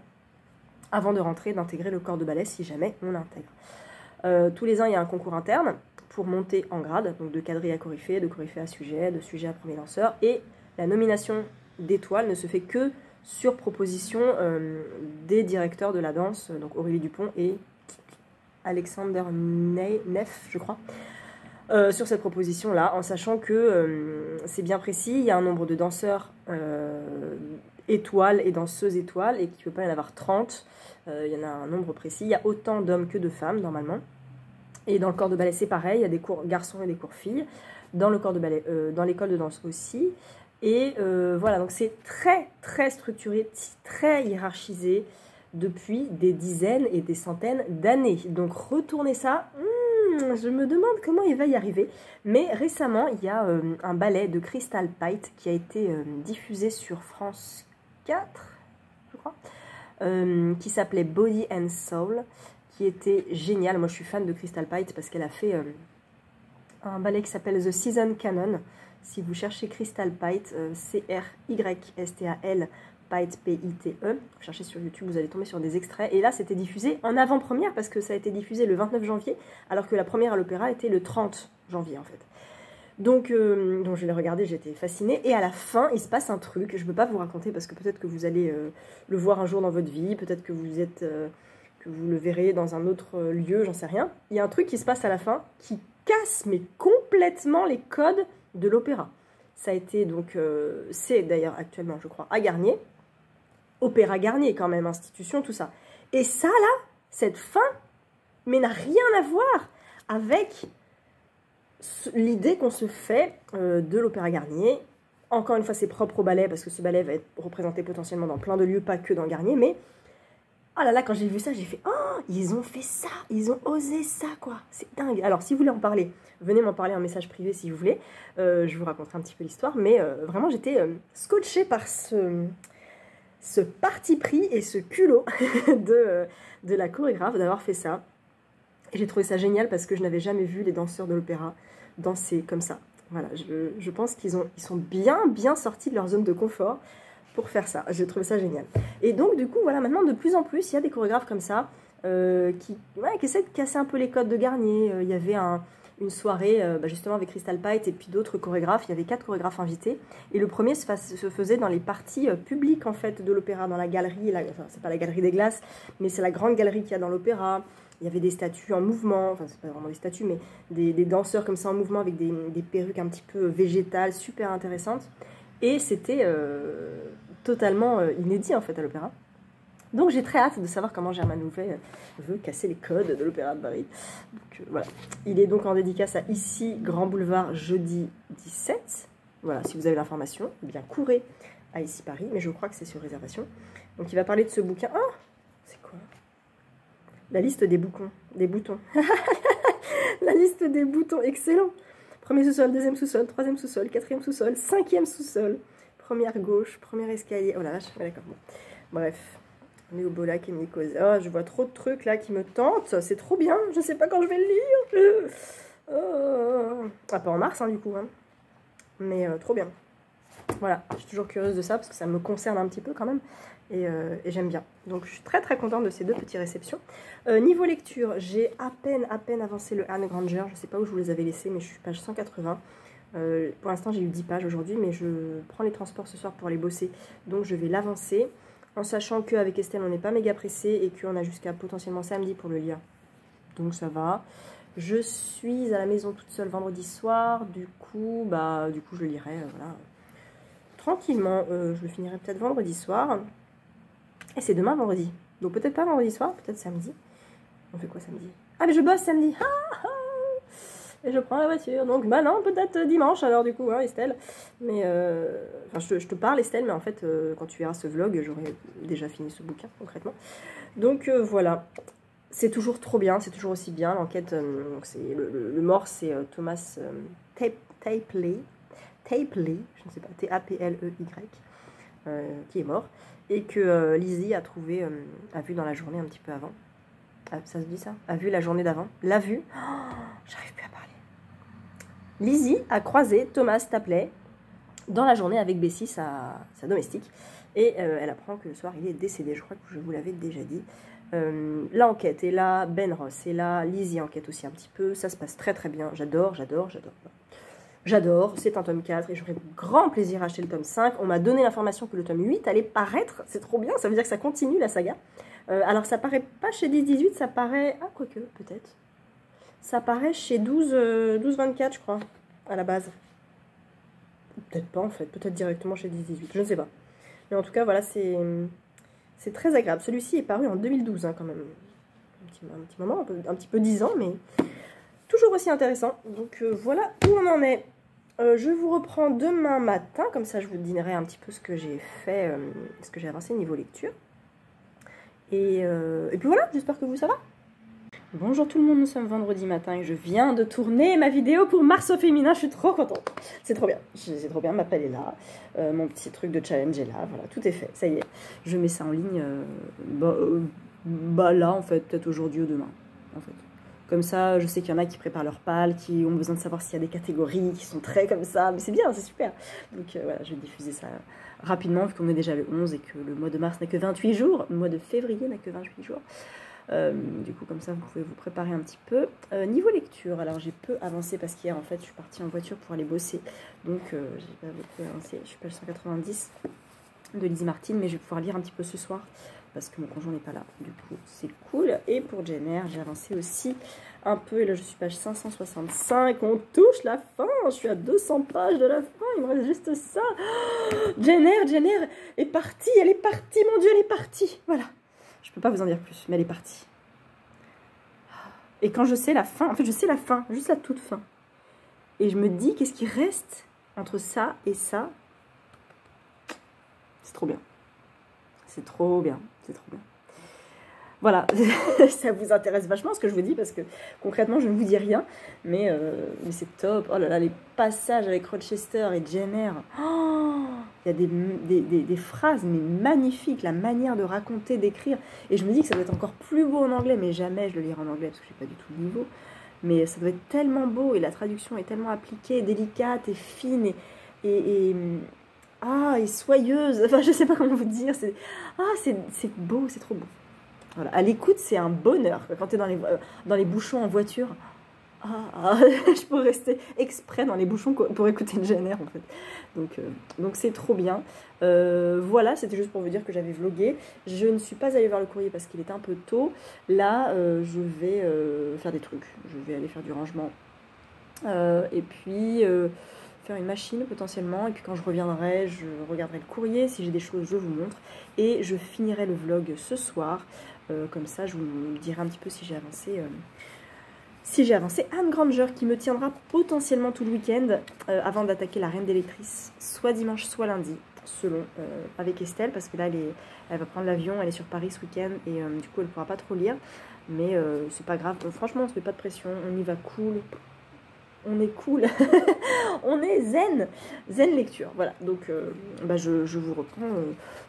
avant d'intégrer le corps de ballet, si jamais on l'intègre. Tous les ans, il y a un concours interne pour monter en grade, donc de quadrille à coryphée, de coryphée à sujet, de sujet à premier danseur, et la nomination d'étoile ne se fait que sur proposition des directeurs de la danse, donc Aurélie Dupont et Alexander Neff, je crois. Sur cette proposition-là, en sachant que c'est bien précis, il y a un nombre de danseurs étoiles et danseuses étoiles, et qu'il ne peut pas y en avoir 30, il y en a un nombre précis, il y a autant d'hommes que de femmes, normalement. Et dans le corps de ballet, c'est pareil, il y a des cours garçons et des cours filles, dans le corps de ballet, dans l'école de danse aussi. Et voilà, donc c'est très structuré, très hiérarchisé. depuis des dizaines et des centaines d'années. Donc retourner ça, je me demande comment il va y arriver. Mais récemment, il y a un ballet de Crystal Pite qui a été diffusé sur France 4, je crois, qui s'appelait Body and Soul, qui était génial. Moi, je suis fan de Crystal Pite parce qu'elle a fait un ballet qui s'appelle The Season Canon. Si vous cherchez Crystal Pite, C-R-Y-S-T-A-L, Pite, P-I-T-E, vous cherchez sur YouTube, vous allez tomber sur des extraits. Et là, c'était diffusé en avant-première parce que ça a été diffusé le 29 janvier, alors que la première à l'opéra était le 30 janvier, en fait. Donc je l'ai regardé, j'étais fascinée. Et à la fin, il se passe un truc, je ne peux pas vous raconter parce que peut-être que vous allez le voir un jour dans votre vie, peut-être que que vous le verrez dans un autre lieu, j'en sais rien. Il y a un truc qui se passe à la fin qui casse mais complètement les codes de l'opéra. Ça a été donc, c'est d'ailleurs actuellement, je crois, à Garnier. Opéra Garnier quand même, institution, tout ça. Et ça là, cette fin, mais n'a rien à voir avec l'idée qu'on se fait de l'Opéra Garnier. Encore une fois, c'est propre au ballet, parce que ce ballet va être représenté potentiellement dans plein de lieux, pas que dans Garnier, mais oh là là, quand j'ai vu ça, j'ai fait « Oh, ils ont fait ça, ils ont osé ça, quoi, c'est dingue !» Alors, si vous voulez en parler, venez m'en parler en message privé si vous voulez, je vous raconterai un petit peu l'histoire, mais vraiment, j'étais scotchée par ce parti pris et ce culot de la chorégraphe d'avoir fait ça. Et j'ai trouvé ça génial parce que je n'avais jamais vu les danseurs de l'opéra danser comme ça. Voilà, je pense qu'ils sont bien sortis de leur zone de confort pour faire ça. J'ai trouvé ça génial. Et donc, du coup, voilà, maintenant, de plus en plus, il y a des chorégraphes comme ça qui essaient de casser un peu les codes de Garnier. Il y avait une soirée, justement, avec Crystal Pite et puis d'autres chorégraphes. Il y avait 4 chorégraphes invités. Et le premier se faisait dans les parties publiques, en fait, de l'opéra, dans la galerie. Enfin, c'est pas la galerie des glaces, mais c'est la grande galerie qu'il y a dans l'opéra. Il y avait des statues en mouvement, enfin c'est pas vraiment des statues, mais des danseurs comme ça en mouvement avec des perruques un petit peu végétales, super intéressantes. Et c'était totalement inédit en fait à l'opéra. Donc j'ai très hâte de savoir comment Germain Nouvet veut casser les codes de l'Opéra de Paris. Donc voilà. Il est donc en dédicace à Ici, Grand Boulevard, jeudi 17. Voilà, si vous avez l'information, eh bien courez à Ici Paris, mais je crois que c'est sur réservation. Donc il va parler de ce bouquin. Oh, c'est quoi ? La liste des boutons. La liste des boutons, excellent. Premier sous-sol, deuxième sous-sol, troisième sous-sol, quatrième sous-sol, cinquième sous-sol, première gauche, premier escalier. Oh la vache, ouais, d'accord. Bon. Bref, Néobolac et Mycose. Oh, je vois trop de trucs là qui me tentent. C'est trop bien. Je sais pas quand je vais le lire. Oh. Ah, pas en mars, hein, du coup. Hein. Mais trop bien. Voilà, je suis toujours curieuse de ça parce que ça me concerne un petit peu quand même. Et j'aime bien. Donc je suis très très contente de ces 2 petites réceptions. Niveau lecture, j'ai à peine avancé le Anne Granger. Je ne sais pas où je vous les avais laissés, mais je suis page 180. Pour l'instant j'ai eu 10 pages aujourd'hui, mais je prends les transports ce soir pour aller bosser. Donc je vais l'avancer, en sachant qu'avec Estelle on n'est pas méga pressé et qu'on a jusqu'à potentiellement samedi pour le lire. Donc ça va. Je suis à la maison toute seule vendredi soir, du coup je le lirai, voilà. Tranquillement, je le finirai peut-être vendredi soir. Et c'est demain vendredi. Donc peut-être pas vendredi soir, peut-être samedi. On fait quoi samedi? Ah mais je bosse samedi. Et je prends la voiture. Donc bah non, peut-être dimanche alors du coup, hein, Estelle. Mais enfin je te parle Estelle, mais en fait quand tu verras ce vlog, j'aurai déjà fini ce bouquin concrètement. Donc voilà. C'est toujours trop bien, c'est toujours aussi bien. L'enquête, le mort c'est Thomas Tapley, je ne sais pas, T-A-P-L-E-Y, qui est mort. Et que Lizzie a trouvé, a vu dans la journée un petit peu avant. Ah, ça se dit ça? A vu la journée d'avant. L'a vu. Oh, j'arrive plus à parler. Lizzie a croisé Thomas Tapley dans la journée avec Bessie, sa domestique. Et elle apprend que le soir, il est décédé. Je crois que je vous l'avais déjà dit. L'enquête est là. Ben Ross est là. Lizzie enquête aussi un petit peu. Ça se passe très très bien. J'adore. J'adore, c'est un tome 4 et j'aurais grand plaisir à acheter le tome 5. On m'a donné l'information que le tome 8 allait paraître, c'est trop bien, ça veut dire que ça continue la saga. Alors ça paraît pas chez 10-18, ça paraît... Ah, quoique, peut-être. Ça paraît chez 12-24, je crois, à la base. Peut-être pas en fait, peut-être directement chez 10-18, je ne sais pas. Mais en tout cas, voilà, c'est très agréable. Celui-ci est paru en 2012, hein, quand même. Un petit moment, un petit peu 10 ans, mais... toujours aussi intéressant. Donc voilà où on en est. Je vous reprends demain matin, comme ça je vous dirai un petit peu ce que j'ai fait, ce que j'ai avancé niveau lecture. Et puis voilà, j'espère que vous ça va. Bonjour tout le monde, nous sommes vendredi matin et je viens de tourner ma vidéo pour Mars au féminin, je suis trop contente. C'est trop bien, c'est trop bien, ma pelle est là, mon petit truc de challenge est là, voilà, tout est fait, ça y est. Je mets ça en ligne, là en fait, peut-être aujourd'hui ou demain, en fait. Comme ça, je sais qu'il y en a qui préparent leur pal, qui ont besoin de savoir s'il y a des catégories, qui sont très comme ça, mais c'est bien, c'est super. Donc voilà, je vais diffuser ça rapidement, vu qu'on est déjà le 11 et que le mois de mars n'a que 28 jours, le mois de février n'a que 28 jours. Du coup, comme ça, vous pouvez vous préparer un petit peu. Niveau lecture, alors j'ai peu avancé parce qu'hier, en fait, je suis partie en voiture pour aller bosser. Donc, j'ai pas beaucoup avancé. Je suis page 190 de Lizzie Martin, mais je vais pouvoir lire un petit peu ce soir parce que mon conjoint n'est pas là. Du coup, c'est cool. Et pour Jenner, j'ai avancé aussi un peu. Et là, je suis page 565. On touche la fin. Je suis à 200 pages de la fin. Il me reste juste ça. Jenner est partie. Elle est partie, mon Dieu, elle est partie. Voilà. Je peux pas vous en dire plus, mais elle est partie. Et quand je sais la fin, en fait je sais la fin, juste la toute fin. Et je me dis, qu'est-ce qui reste entre ça et ça? C'est trop bien. C'est trop bien, c'est trop bien. Voilà, ça vous intéresse vachement ce que je vous dis, parce que concrètement je ne vous dis rien, mais c'est top. Oh là là, les passages avec Rochester et Jenner. Oh, il y a des phrases mais magnifiques, la manière de raconter, d'écrire. Et je me dis que ça doit être encore plus beau en anglais, mais jamais je le lirai en anglais parce que je n'ai pas du tout le niveau. Mais ça doit être tellement beau et la traduction est tellement appliquée, délicate et fine et soyeuse. Enfin, je sais pas comment vous dire. C'est beau, c'est trop beau. Voilà. À l'écoute, c'est un bonheur. Quand tu es dans les bouchons en voiture, je pourrais rester exprès dans les bouchons pour écouter une Jenner en fait. Donc c'est trop bien. Voilà, c'était juste pour vous dire que j'avais vlogué. Je ne suis pas allée voir le courrier parce qu'il était un peu tôt. Là, je vais faire des trucs. Je vais aller faire du rangement. Et puis faire une machine potentiellement. Et puis quand je reviendrai, je regarderai le courrier. Si j'ai des choses, je vous montre. Et je finirai le vlog ce soir. Comme ça, je vous dirai un petit peu si j'ai avancé. Anne Granger qui me tiendra potentiellement tout le week-end avant d'attaquer la Reine des Lectrices, soit dimanche, soit lundi, selon avec Estelle, parce que là elle va prendre l'avion, elle est sur Paris ce week-end et du coup elle ne pourra pas trop lire, mais c'est pas grave, franchement on se fait pas de pression, on y va cool, on est cool, on est zen lecture, voilà, donc je vous reprends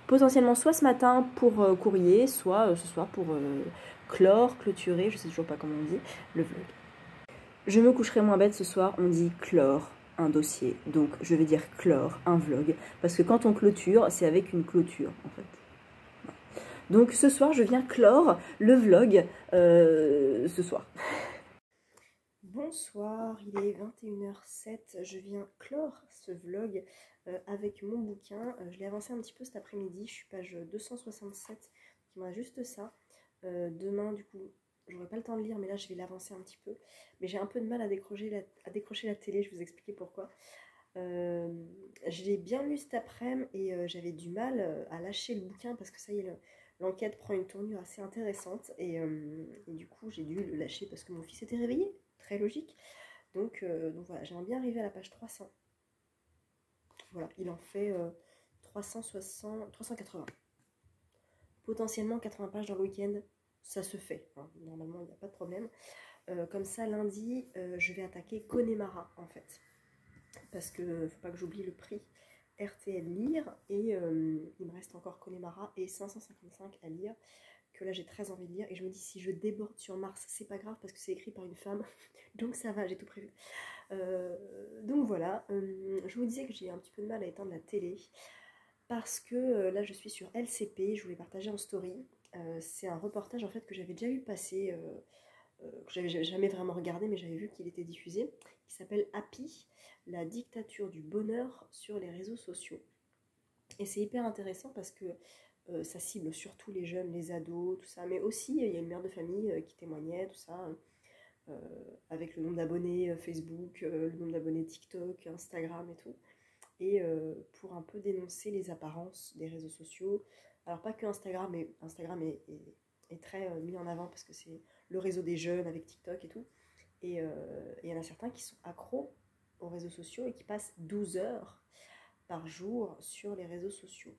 potentiellement soit ce matin pour courrier, soit ce soir pour clôturer, je sais toujours pas comment on dit, le vlog. Je me coucherai moins bête ce soir, on dit clore un dossier, donc je vais dire clore un vlog, parce que quand on clôture, c'est avec une clôture en fait. Donc ce soir, je viens clore le vlog ce soir. Bonsoir, il est 21h07, je viens clore ce vlog avec mon bouquin. Je l'ai avancé un petit peu cet après-midi, je suis page 267, il me reste juste ça. Demain, du coup, j'aurai pas le temps de lire, mais là je vais l'avancer un petit peu. Mais j'ai un peu de mal à décrocher la télé, je vais vous expliquer pourquoi. Je l'ai bien lu cet après-midi et j'avais du mal à lâcher le bouquin parce que ça y est, l'enquête prend une tournure assez intéressante et du coup j'ai dû le lâcher parce que mon fils était réveillé, très logique. Donc voilà, j'aimerais bien arriver à la page 300. Voilà, il en fait 380. Potentiellement 80 pages dans le week-end, ça se fait, hein. Normalement il n'y a pas de problème. Comme ça, lundi, je vais attaquer Connemara en fait. Parce que ne faut pas que j'oublie le prix RTL lire. Et il me reste encore Connemara et 555 à lire. Que là j'ai très envie de lire. Et je me dis si je déborde sur Mars, c'est pas grave parce que c'est écrit par une femme. Donc ça va, j'ai tout prévu. Donc voilà, je vous disais que j'ai un petit peu de mal à éteindre la télé. Parce que là je suis sur LCP, je voulais partager en story. C'est un reportage en fait que j'avais déjà vu passer, que j'avais jamais vraiment regardé, mais j'avais vu qu'il était diffusé, qui s'appelle Happy, la dictature du bonheur sur les réseaux sociaux. Et c'est hyper intéressant parce que ça cible surtout les jeunes, les ados, tout ça, mais aussi il y a une mère de famille qui témoignait, tout ça, avec le nombre d'abonnés Facebook, le nombre d'abonnés TikTok, Instagram et tout. Et pour un peu dénoncer les apparences des réseaux sociaux. Alors pas que Instagram, mais Instagram est très mis en avant parce que c'est le réseau des jeunes avec TikTok et tout. Et il y en a certains qui sont accros aux réseaux sociaux et qui passent 12 heures par jour sur les réseaux sociaux.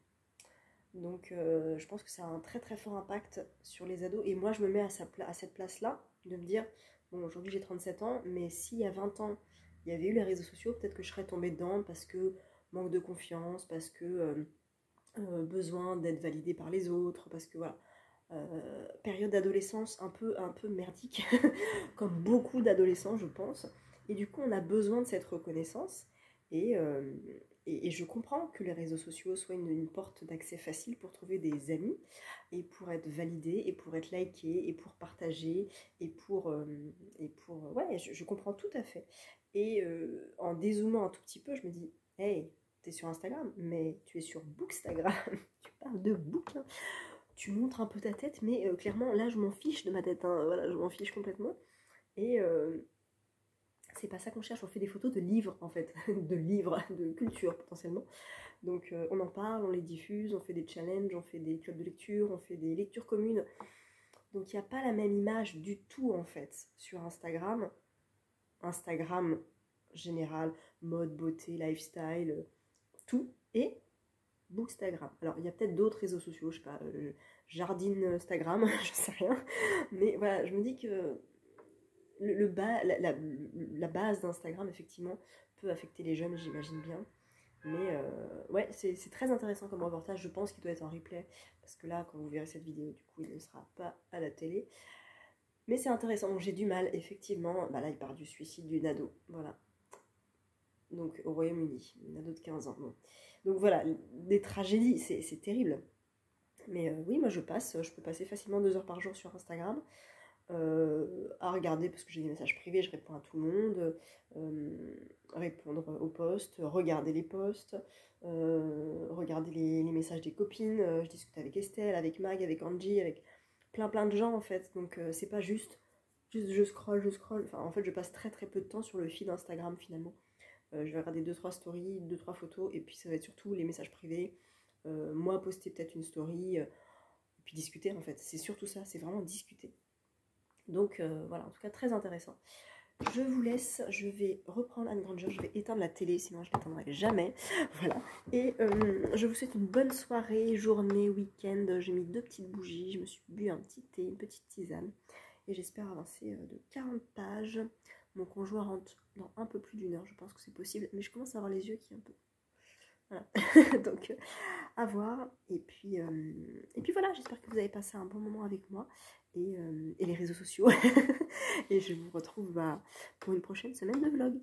Donc je pense que ça a un très très fort impact sur les ados. Et moi je me mets à cette place-là, de me dire, bon aujourd'hui j'ai 37 ans, mais s'il y a 20 ans, il y avait eu les réseaux sociaux, peut-être que je serais tombée dedans parce que manque de confiance, parce que besoin d'être validée par les autres, parce que voilà. Période d'adolescence un peu merdique, comme beaucoup d'adolescents je pense. Et du coup on a besoin de cette reconnaissance. Et, euh, et je comprends que les réseaux sociaux soient une porte d'accès facile pour trouver des amis, et pour être validé, et pour être liké, et pour partager, ouais, je comprends tout à fait. Et en dézoomant un tout petit peu, je me dis, hey, t'es sur Instagram, mais tu es sur Bookstagram, tu parles de bouquins, tu montres un peu ta tête, mais clairement, là, je m'en fiche de ma tête, hein, voilà, je m'en fiche complètement. Et c'est pas ça qu'on cherche, on fait des photos de livres, en fait, de livres, de culture, potentiellement. Donc, on en parle, on les diffuse, on fait des challenges, on fait des clubs de lecture, on fait des lectures communes. Donc, il n'y a pas la même image du tout, en fait, sur Instagram. Instagram, général, mode, beauté, lifestyle, tout. Et Bookstagram. Alors, il y a peut-être d'autres réseaux sociaux, je sais pas, Jardine Instagram, je sais rien. Mais voilà, je me dis que la base d'Instagram, effectivement, peut affecter les jeunes, j'imagine bien. Mais ouais, c'est très intéressant comme reportage. Je pense qu'il doit être en replay. Parce que là, quand vous verrez cette vidéo, du coup, il ne sera pas à la télé. Mais c'est intéressant. Donc, j'ai du mal, effectivement. Bah là, il part du suicide d'une ado. Voilà. Donc, au Royaume-Uni. Une ado de 15 ans. Bon. Donc voilà, des tragédies, c'est terrible. Mais oui, moi je peux passer facilement 2 heures par jour sur Instagram à regarder parce que j'ai des messages privés, je réponds à tout le monde, répondre aux posts, regarder les posts, regarder les messages des copines, je discute avec Estelle, avec Mag, avec Angie, avec plein de gens en fait, donc c'est pas juste je scroll, enfin en fait je passe très très peu de temps sur le feed Instagram finalement. Je vais regarder 2-3 stories, 2-3 photos, et puis ça va être surtout les messages privés, moi poster peut-être une story, et puis discuter en fait, c'est surtout ça, c'est vraiment discuter. Donc voilà, en tout cas très intéressant. Je vous laisse, je vais reprendre Anne Granger, je vais éteindre la télé, sinon je ne l'éteindrai jamais. Voilà. Et je vous souhaite une bonne soirée, journée, week-end. J'ai mis 2 petites bougies, je me suis bu un petit thé, une petite tisane. Et j'espère avancer de 40 pages. Mon conjoint rentre dans un peu plus d'1 heure, je pense que c'est possible. Mais je commence à avoir les yeux qui un peu... Voilà. Donc à voir. Et puis voilà, j'espère que vous avez passé un bon moment avec moi et les réseaux sociaux. Et je vous retrouve pour une prochaine semaine de vlog.